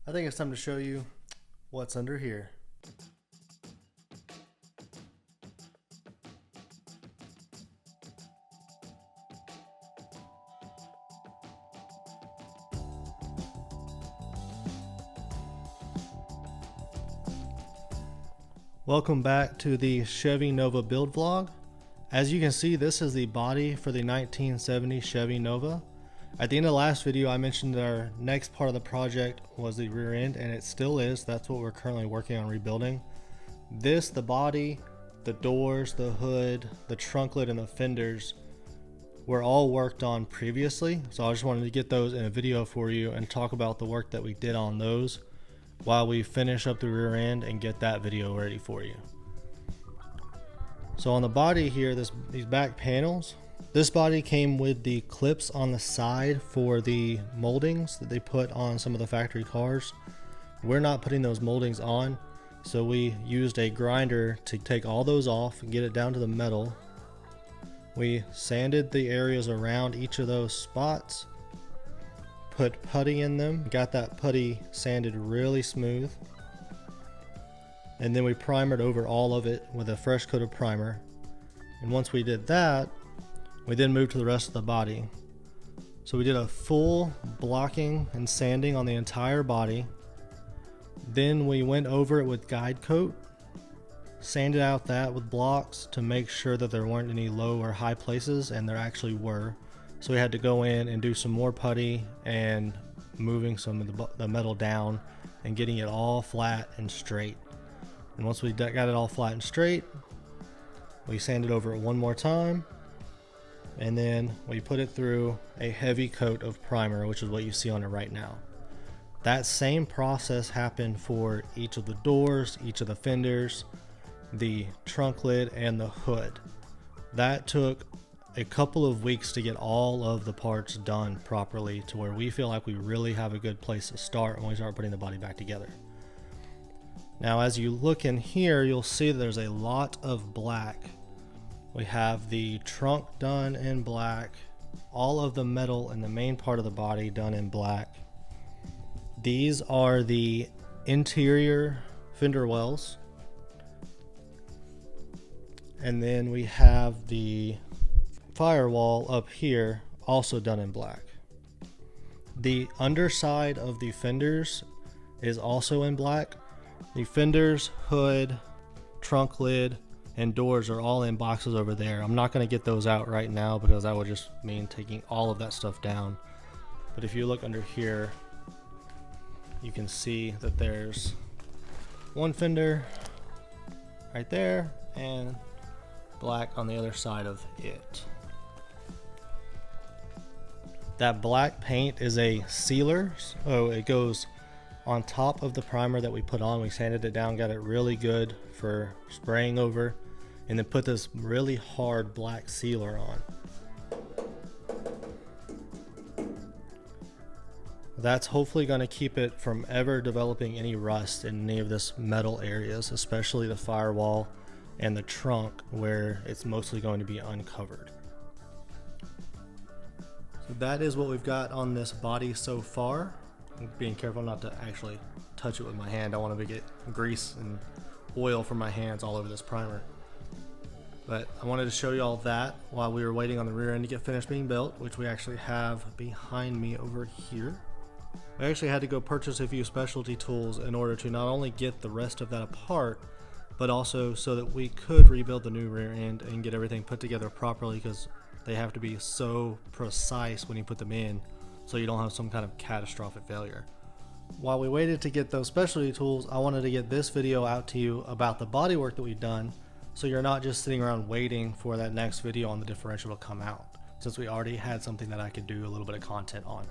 I think it's time to show you what's under here. Welcome back to the Chevy Nova build vlog. As you can see, this is the body for the 1970 Chevy Nova. At the end of the last video, I mentioned that our next part of the project was the rear end, and it still is. That's what we're currently working on rebuilding. This, the body, the doors, the hood, the trunk lid, and the fenders were all worked on previously. So I just wanted to get those in a video for you and talk about the work that we did on those while we finish up the rear end and get that video ready for you. So on the body here, these back panels, this body came with the clips on the side for the moldings that they put on some of the factory cars. We're not putting those moldings on, so we used a grinder to take all those off and get it down to the metal. We sanded the areas around each of those spots, put putty in them, got that putty sanded really smooth, and then we primered over all of it with a fresh coat of primer. And once we did that, we then moved to the rest of the body. So we did a full blocking and sanding on the entire body. Then we went over it with guide coat, sanded out that with blocks to make sure that there weren't any low or high places, and there actually were. So we had to go in and do some more putty and moving some of the metal down and getting it all flat and straight. And once we got it all flat and straight, we sanded over it one more time, and then we put it through a heavy coat of primer, which is what you see on it right now. That same process happened for each of the doors, each of the fenders, the trunk lid, and the hood. That took a couple of weeks to get all of the parts done properly to where we feel like we really have a good place to start when we start putting the body back together. Now, as you look in here, you'll see that there's a lot of black. We have the trunk done in black, all of the metal in the main part of the body done in black. These are the interior fender wells. And then we have the firewall up here also done in black. The underside of the fenders is also in black. The fenders, hood, trunk lid, and doors are all in boxes over there. I'm not going to get those out right now because that would just mean taking all of that stuff down. But if you look under here, you can see that there's one fender right there and black on the other side of it. That black paint is a sealer, so it goes on top of the primer that we put on. We sanded it down, got it really good for spraying over, and then put this really hard black sealer on. That's hopefully going to keep it from ever developing any rust in any of this metal areas, especially the firewall and the trunk where it's mostly going to be uncovered. So that is what we've got on this body so far. I'm being careful not to actually touch it with my hand. I want to get grease and oil from my hands all over this primer. But I wanted to show you all that while we were waiting on the rear end to get finished being built, which we actually have behind me over here. I actually had to go purchase a few specialty tools in order to not only get the rest of that apart, but also so that we could rebuild the new rear end and get everything put together properly, because they have to be so precise when you put them in so you don't have some kind of catastrophic failure. While we waited to get those specialty tools, I wanted to get this video out to you about the bodywork that we've done, so you're not just sitting around waiting for that next video on the differential to come out, since we already had something that I could do a little bit of content on.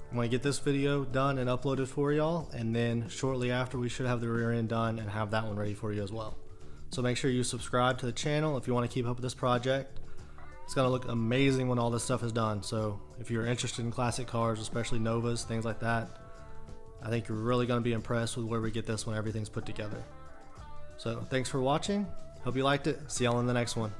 I'm going to get this video done and uploaded for y'all, and then shortly after we should have the rear end done and have that one ready for you as well. So make sure you subscribe to the channel if you want to keep up with this project. It's going to look amazing when all this stuff is done. So if you're interested in classic cars, especially Novas, things like that, I think you're really going to be impressed with where we get this when everything's put together. So thanks for watching. Hope you liked it. See y'all in the next one.